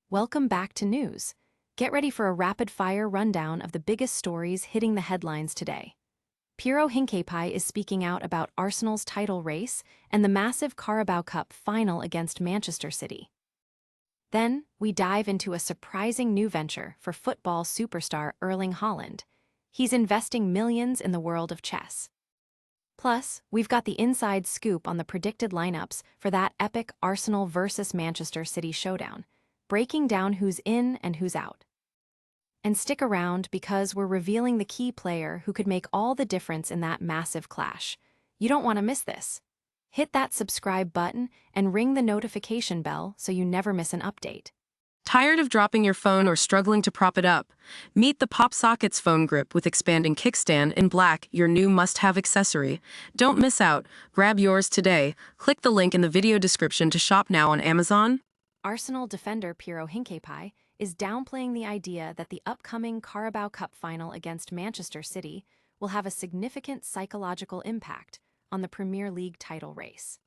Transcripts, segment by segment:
Welcome back to news. Get ready for a rapid-fire rundown of the biggest stories hitting the headlines today. Piero Hincapie is speaking out about Arsenal's title race and the massive Carabao Cup final against Manchester City. Then, we dive into a surprising new venture for football superstar Erling Haaland. He's investing millions in the world of chess. Plus, we've got the inside scoop on the predicted lineups for that epic Arsenal versus Manchester City showdown, breaking down who's in and who's out. And stick around because we're revealing the key player who could make all the difference in that massive clash. You don't want to miss this. Hit that subscribe button and ring the notification bell so you never miss an update. Tired of dropping your phone or struggling to prop it up? Meet the Pop Sockets phone grip with expanding kickstand in black, your new must-have accessory. Don't miss out. Grab yours today. Click the link in the video description to shop now on Amazon. Arsenal defender Piero Hincapie is downplaying the idea that the upcoming Carabao Cup final against Manchester City will have a significant psychological impact on the Premier League title race.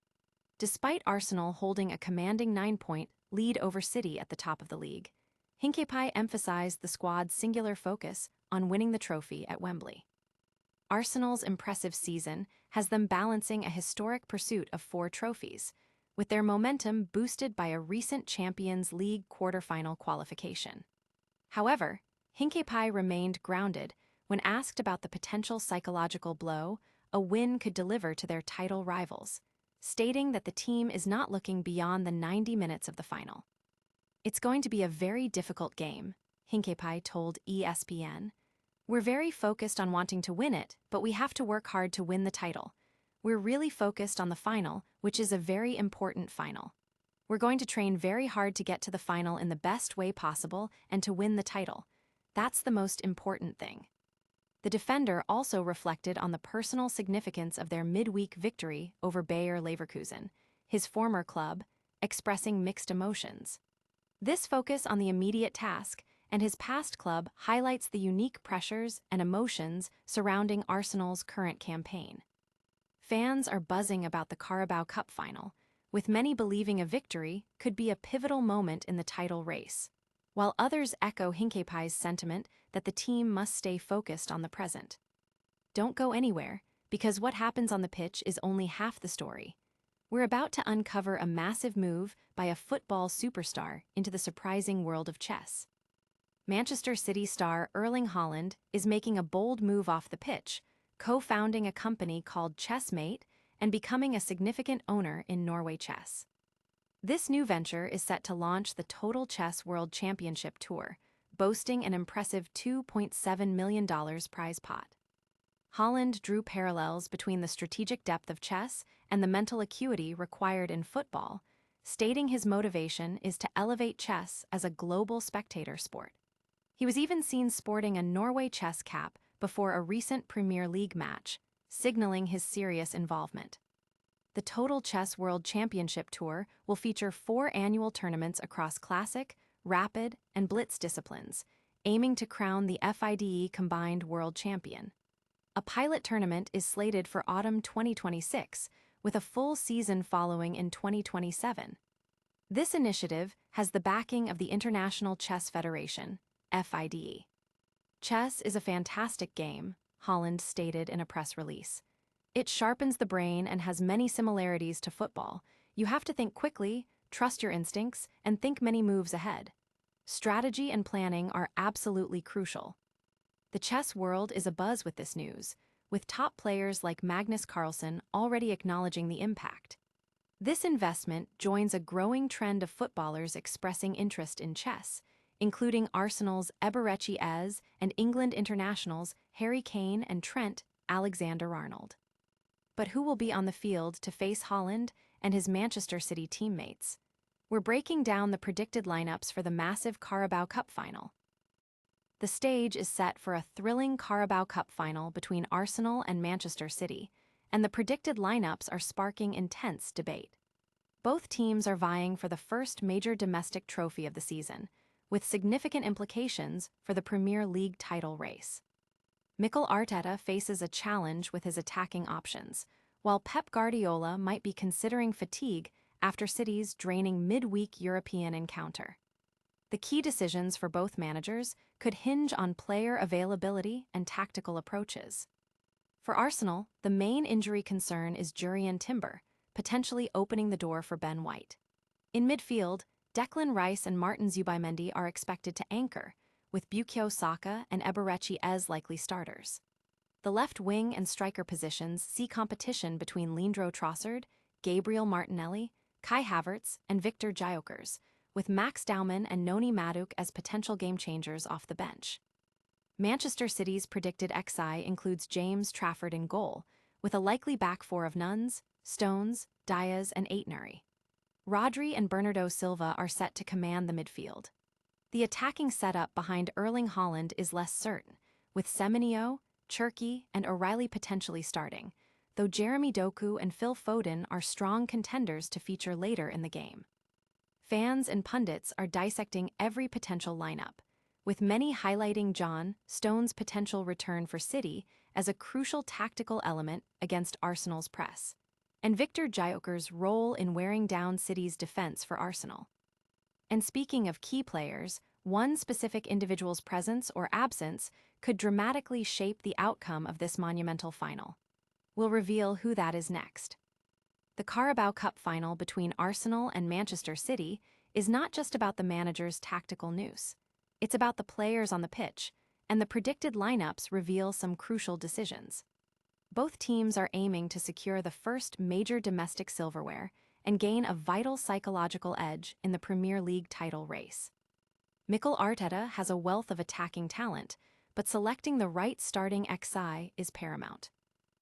Despite Arsenal holding a commanding 9-point lead over City at the top of the league, Hincapie emphasized the squad's singular focus on winning the trophy at Wembley. Arsenal's impressive season has them balancing a historic pursuit of 4 trophies, with their momentum boosted by a recent Champions League quarter-final qualification. However, Hincapie remained grounded when asked about the potential psychological blow a win could deliver to their title rivals, stating that the team is not looking beyond the 90 minutes of the final. "It's going to be a very difficult game," Hincapie told ESPN. "We're very focused on wanting to win it, but we have to work hard to win the title. We're really focused on the final, which is a very important final. We're going to train very hard to get to the final in the best way possible and to win the title. That's the most important thing." The defender also reflected on the personal significance of their midweek victory over Bayer Leverkusen, his former club, expressing mixed emotions. This focus on the immediate task and his past club highlights the unique pressures and emotions surrounding Arsenal's current campaign. Fans are buzzing about the Carabao Cup final, with many believing a victory could be a pivotal moment in the title race, while others echo Hincapie's sentiment that the team must stay focused on the present. Don't go anywhere, because what happens on the pitch is only half the story. We're about to uncover a massive move by a football superstar into the surprising world of chess. Manchester City star Erling Haaland is making a bold move off the pitch, co-founding a company called Chessmate and becoming a significant owner in Norway chess. This new venture is set to launch the Total Chess World Championship Tour, boasting an impressive $2.7 million prize pot. Haaland drew parallels between the strategic depth of chess and the mental acuity required in football, stating his motivation is to elevate chess as a global spectator sport. He was even seen sporting a Norway chess cap before a recent Premier League match, signaling his serious involvement. The Total Chess World Championship Tour will feature 4 annual tournaments across classic, rapid, and blitz disciplines, aiming to crown the FIDE combined world champion. A pilot tournament is slated for autumn 2026, with a full season following in 2027. This initiative has the backing of the International Chess Federation, FIDE. "Chess is a fantastic game," Haaland stated in a press release. "It sharpens the brain and has many similarities to football. You have to think quickly, trust your instincts, and think many moves ahead. Strategy and planning are absolutely crucial." The chess world is abuzz with this news, with top players like Magnus Carlsen already acknowledging the impact. This investment joins a growing trend of footballers expressing interest in chess, including Arsenal's Eberechi Eze and England internationals Harry Kane and Trent Alexander-Arnold. But who will be on the field to face Haaland and his Manchester City teammates? We're breaking down the predicted lineups for the massive Carabao Cup final. The stage is set for a thrilling Carabao Cup final between Arsenal and Manchester City, and the predicted lineups are sparking intense debate. Both teams are vying for the first major domestic trophy of the season, with significant implications for the Premier League title race. Mikel Arteta faces a challenge with his attacking options, while Pep Guardiola might be considering fatigue after City's draining midweek European encounter. The key decisions for both managers could hinge on player availability and tactical approaches. For Arsenal, the main injury concern is Jurrien Timber, potentially opening the door for Ben White. In midfield, Declan Rice and Martin Zubimendi are expected to anchor, with Bukayo Saka and Eberechi Eze likely starters. The left wing and striker positions see competition between Leandro Trossard, Gabriel Martinelli, Kai Havertz, and Victor Gyökeres, with Max Daumann and Noni Madueke as potential game-changers off the bench. Manchester City's predicted XI includes James Trafford in goal, with a likely back four of Nunes, Stones, Diaz, and Aitnuri. Rodri and Bernardo Silva are set to command the midfield. The attacking setup behind Erling Haaland is less certain, with Semenyo, Cherki, and O'Reilly potentially starting, though Jeremy Doku and Phil Foden are strong contenders to feature later in the game. Fans and pundits are dissecting every potential lineup, with many highlighting John Stones' potential return for City as a crucial tactical element against Arsenal's press, and Victor Gyökeres' role in wearing down City's defense for Arsenal. And speaking of key players, one specific individual's presence or absence could dramatically shape the outcome of this monumental final. We'll reveal who that is next. The Carabao Cup final between Arsenal and Manchester City is not just about the manager's tactical nous. It's about the players on the pitch, and the predicted lineups reveal some crucial decisions. Both teams are aiming to secure the first major domestic silverware and gain a vital psychological edge in the Premier League title race. Mikel Arteta has a wealth of attacking talent, but selecting the right starting XI is paramount.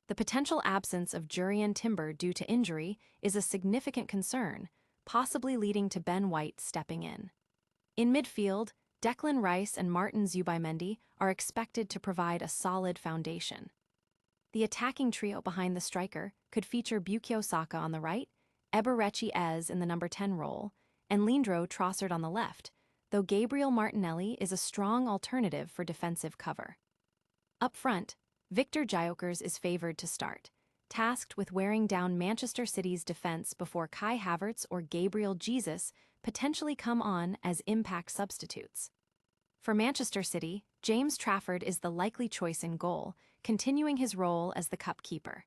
The potential absence of Jurrien Timber due to injury is a significant concern, possibly leading to Ben White stepping in. In midfield, Declan Rice and Martin Zubimendi are expected to provide a solid foundation. The attacking trio behind the striker could feature Bukayo Saka on the right, Eberechi Eze in the number 10 role, and Leandro Trossard on the left, though Gabriel Martinelli is a strong alternative for defensive cover. Up front, Victor Gyökeres is favored to start, tasked with wearing down Manchester City's defense before Kai Havertz or Gabriel Jesus potentially come on as impact substitutes. For Manchester City, James Trafford is the likely choice in goal, continuing his role as the cup keeper.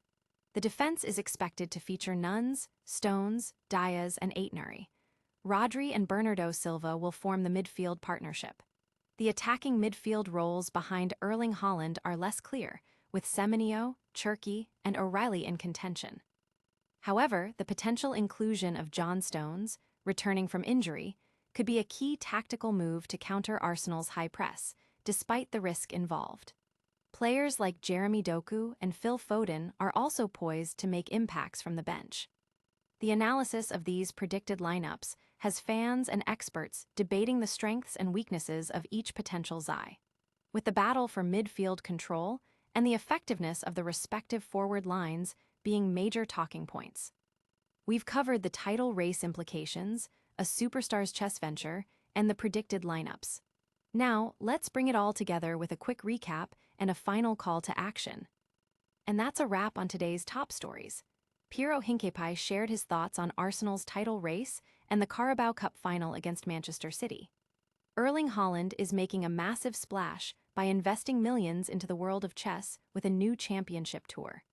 The defense is expected to feature Nunes, Stones, Diaz, and Aitnuri. Rodri and Bernardo Silva will form the midfield partnership. The attacking midfield roles behind Erling Haaland are less clear, with Semenyo, Cherki, and O'Reilly in contention. However, the potential inclusion of John Stones, returning from injury, could be a key tactical move to counter Arsenal's high press, despite the risk involved. Players like Jeremy Doku and Phil Foden are also poised to make impacts from the bench. The analysis of these predicted lineups has fans and experts debating the strengths and weaknesses of each potential XI, with the battle for midfield control and the effectiveness of the respective forward lines being major talking points. We've covered the title race implications, a superstar's chess venture, and the predicted lineups. Now, let's bring it all together with a quick recap and a final call to action. And that's a wrap on today's top stories. Piero Hincapie shared his thoughts on Arsenal's title race and the Carabao Cup final against Manchester City. Erling Haaland is making a massive splash by investing millions into the world of chess with a new championship tour.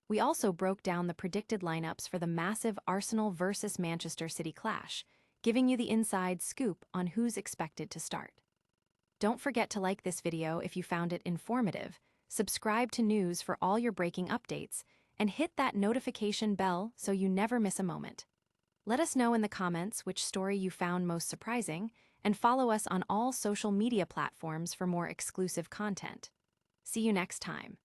We also broke down the predicted lineups for the massive Arsenal versus Manchester City clash, giving you the inside scoop on who's expected to start. Don't forget to like this video if you found it informative, subscribe to news for all your breaking updates, and hit that notification bell so you never miss a moment. Let us know in the comments which story you found most surprising, and follow us on all social media platforms for more exclusive content. See you next time.